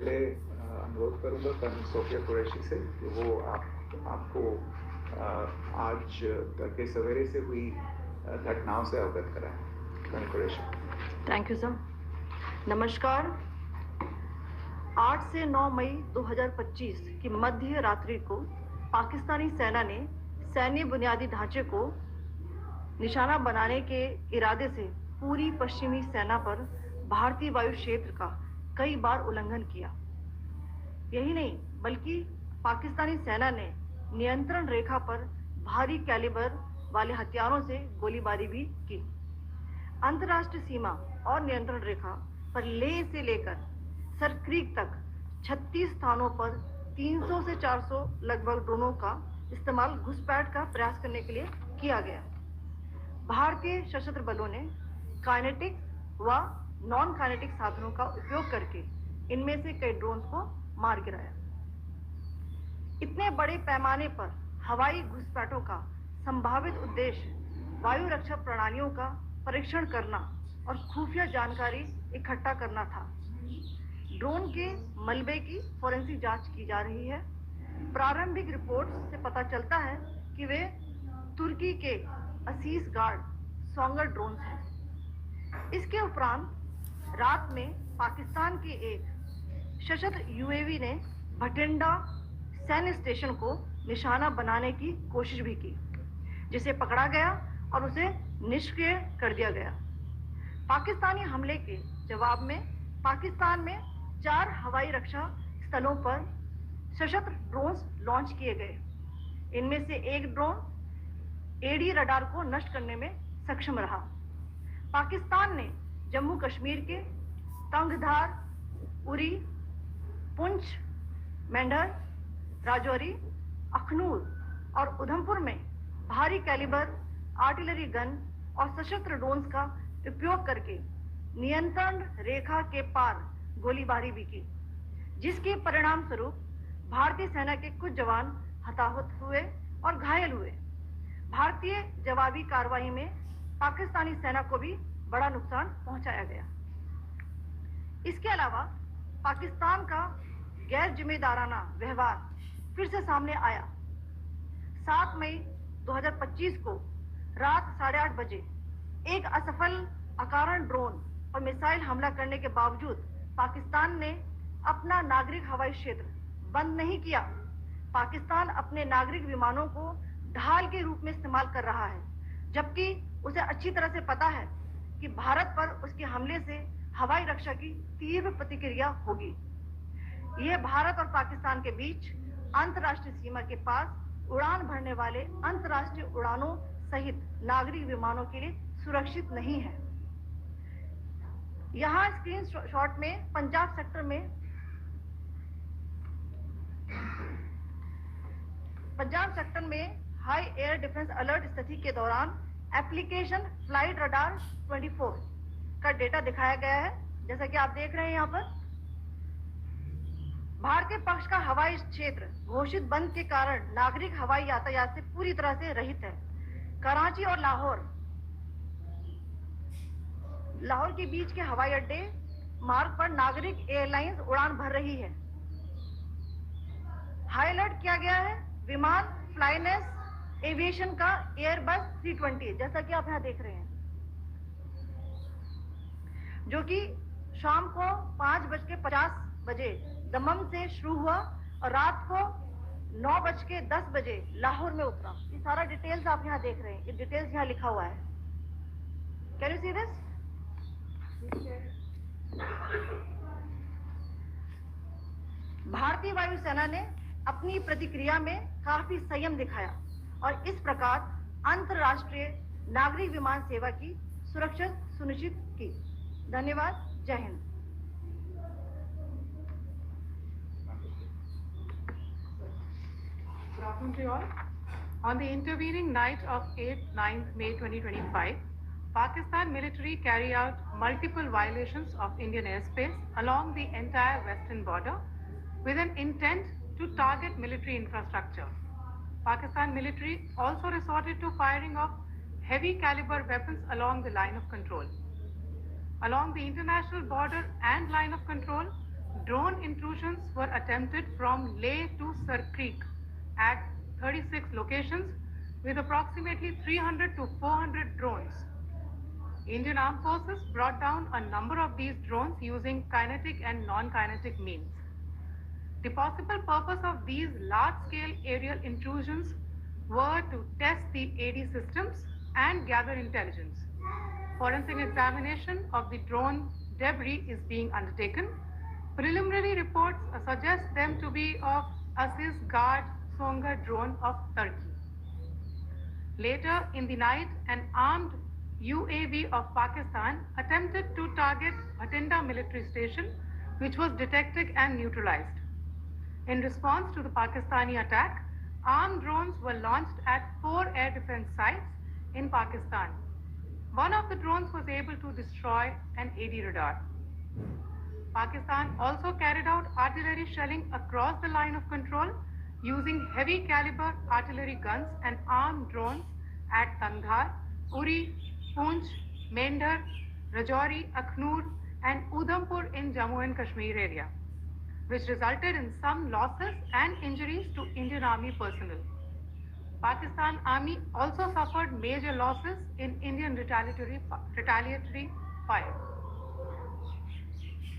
अनुरोध करूंगा colonel Sophia Qureshi से कि वो आपको आज तड़के सवेरे से हुई घटनाओं से अवगत कराएं। Colonel Qureshi. Thank you sir. नमस्कार। 8 से 9 मई 2025 की मध्य रात्रि को पाकिस्तानी सेना ने सैन्य बुनियादी ढांचे को निशाना बनाने के इरादे से पूरी पश्चिमी सेना पर भारतीय वायु क्षेत्र का कई बार उल्लंघन किया। यही नहीं बल्कि पाकिस्तानी सेना ने नियंत्रण रेखा पर भारी कैलिबर वाले हथियारों से गोलीबारी भी की। अंतर्राष्ट्रीय सीमा और नियंत्रण रेखा पर लेह से लेकर सर क्रीक तक 36 स्थानों पर 300 से 400 लगभग ड्रोनों का इस्तेमाल घुसपैठ का प्रयास करने के लिए किया गया। भारतीय सशस्त्र बलों ने काइनेटिक व नॉन काइनेटिक साधनों का उपयोग करके इनमें से कई ड्रोन्स को मार गिराया। इतने बड़े पैमाने पर हवाई घुसपैठों का संभावित उद्देश्य वायु रक्षा प्रणालियों का परीक्षण करना और खुफिया जानकारी इकट्ठा करना था। ड्रोन के मलबे की फोरेंसिक जांच की जा रही है। प्रारंभिक रिपोर्ट्स से पता चलता है कि वे तुर्की के असीस गार्ड सोंगर ड्रोन्स हैं। इसके उपरांत रात में पाकिस्तान के एक सशस्त्र यूएवी ने भटिंडा सैन्य स्टेशन को निशाना बनाने की कोशिश भी की, जिसे पकड़ा गया और उसे निष्क्रिय कर दिया गया। पाकिस्तानी हमले के जवाब में पाकिस्तान में 4 हवाई रक्षा स्थलों पर सशस्त्र ड्रोन्स लॉन्च किए गए। इनमें से एक ड्रोन एडी रडार को नष्ट करने में सक्षम रहा। पाकिस्तान ने जम्मू कश्मीर के तंगधार, उरी, पुंछ, मेंढर, राजौरी, अखनूर और उधमपुर में भारी कैलिबर आर्टिलरी गन और सशस्त्र ड्रोन्स का उपयोग करके नियंत्रण रेखा के पार गोलीबारी भी की, जिसके परिणाम स्वरूप भारतीय सेना के कुछ जवान हताहत हुए और घायल हुए। भारतीय जवाबी कार्रवाई में पाकिस्तानी सेना को भी बड़ा नुकसान पहुंचाया गया। इसके अलावा पाकिस्तान का गैर जिम्मेदाराना व्यवहार फिर से सामने आया। 7 मई 2025 को रात 8:30 बजे एक असफल अकारण ड्रोन और मिसाइल हमला करने के बावजूद पाकिस्तान ने अपना नागरिक हवाई क्षेत्र बंद नहीं किया। पाकिस्तान अपने नागरिक विमानों को ढाल के रूप में इस्तेमाल कर रहा है, जबकि उसे अच्छी तरह से पता है कि भारत पर उसके हमले से हवाई रक्षा की तीव्र प्रतिक्रिया होगी। यह भारत और पाकिस्तान के बीच अंतर्राष्ट्रीय सीमा के पास उड़ान भरने वाले अंतर्राष्ट्रीय उड़ानों सहित नागरिक विमानों के लिए सुरक्षित नहीं है। यहाँ स्क्रीन शॉट में पंजाब सेक्टर में हाई एयर डिफेंस अलर्ट स्थिति के दौरान एप्लीकेशन फ्लाइट रडार 24 का डेटा दिखाया गया है। जैसा कि आप देख रहे हैं यहाँ पर भारतीय पक्ष का हवाई क्षेत्र घोषित बंद के कारण नागरिक हवाई यातायात से पूरी तरह से रहित है। कराची और लाहौर के बीच के हवाई अड्डे मार्ग पर नागरिक एयरलाइंस उड़ान भर रही है। हाई अलर्ट किया गया है विमान फ्लाइनेस एविएशन का एयरबस 320, जैसा कि आप यहाँ देख रहे हैं, जो कि शाम को 5:50 बजे दमम से शुरू हुआ और रात को 9:10 बजे लाहौर में उतरा। ये सारा डिटेल्स आप यहाँ देख रहे हैं। ये डिटेल्स यहाँ लिखा हुआ है। Can you see this? भारतीय वायुसेना ने अपनी प्रतिक्रिया में काफी संयम दिखाया और इस प्रकार अंतर्राष्ट्रीय नागरिक विमान सेवा की सुरक्षा सुनिश्चित की। धन्यवाद। जय Hind. Good afternoon to you all. On the intervening night of 8-9 May 2025, Pakistan military carried out multiple violations of Indian airspace along the entire western border with an intent to target military infrastructure. Pakistan military also resorted to firing of heavy caliber weapons along the line of control. Along the international border and line of control, drone intrusions were attempted from Leh to Sir Creek at 36 locations with approximately 300 to 400 drones. Indian Armed Forces brought down a number of these drones using kinetic and non-kinetic means. The possible purpose of these large-scale aerial intrusions were to test the AD systems and gather intelligence. Forensic examination of the drone debris is being undertaken. Preliminary reports suggest them to be of Aziz Guard Songa drone of Turkey. Later in the night, an armed UAV of Pakistan attempted to target Bhatinda military station, which was detected and neutralized. In response to the Pakistani attack, armed drones were launched at 4 air defense sites in Pakistan. One of the drones was able to destroy an AD radar. Pakistan also carried out artillery shelling across the line of control using heavy caliber artillery guns and armed drones at Kandahar, Uri, Poonch, Mendhar, Rajouri, Akhnur and Udhampur in Jammu and Kashmir area, which resulted in some losses and injuries to Indian Army personnel. Pakistan Army also suffered major losses in Indian retaliatory fire.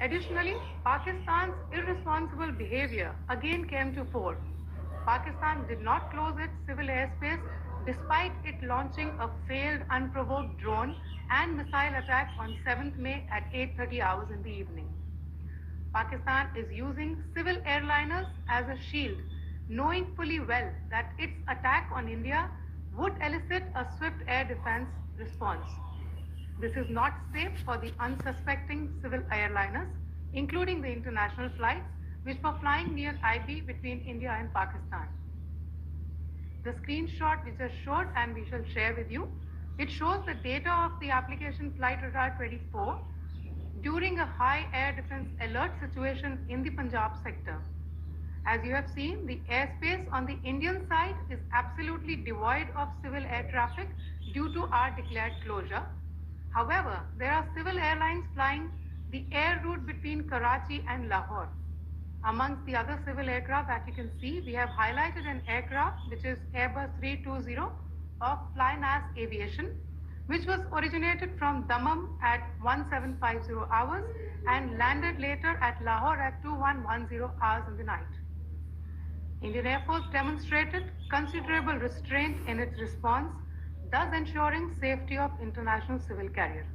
Additionally, Pakistan's irresponsible behavior again came to fore. Pakistan did not close its civil airspace despite it launching a failed unprovoked drone and missile attack on 7th May at 8:30 hours in the evening. Pakistan is using civil airliners as a shield, knowing fully well that its attack on India would elicit a swift air defense response. This is not safe for the unsuspecting civil airliners, including the international flights, which were flying near IB between India and Pakistan. The screenshot which is showed and we shall share with you, it shows the data of the application Flight Radar 24 during a high air defense alert situation in the Punjab sector. As you have seen, the airspace on the Indian side is absolutely devoid of civil air traffic due to our declared closure. However, there are civil airlines flying the air route between Karachi and Lahore. Amongst the other civil aircraft that you can see, we have highlighted an aircraft which is Airbus 320 of Flynas Aviation, which was originated from Dammam at 1750 hours and landed later at Lahore at 2110 hours in the night. Indian Air Force demonstrated considerable restraint in its response, thus ensuring safety of international civil carrier.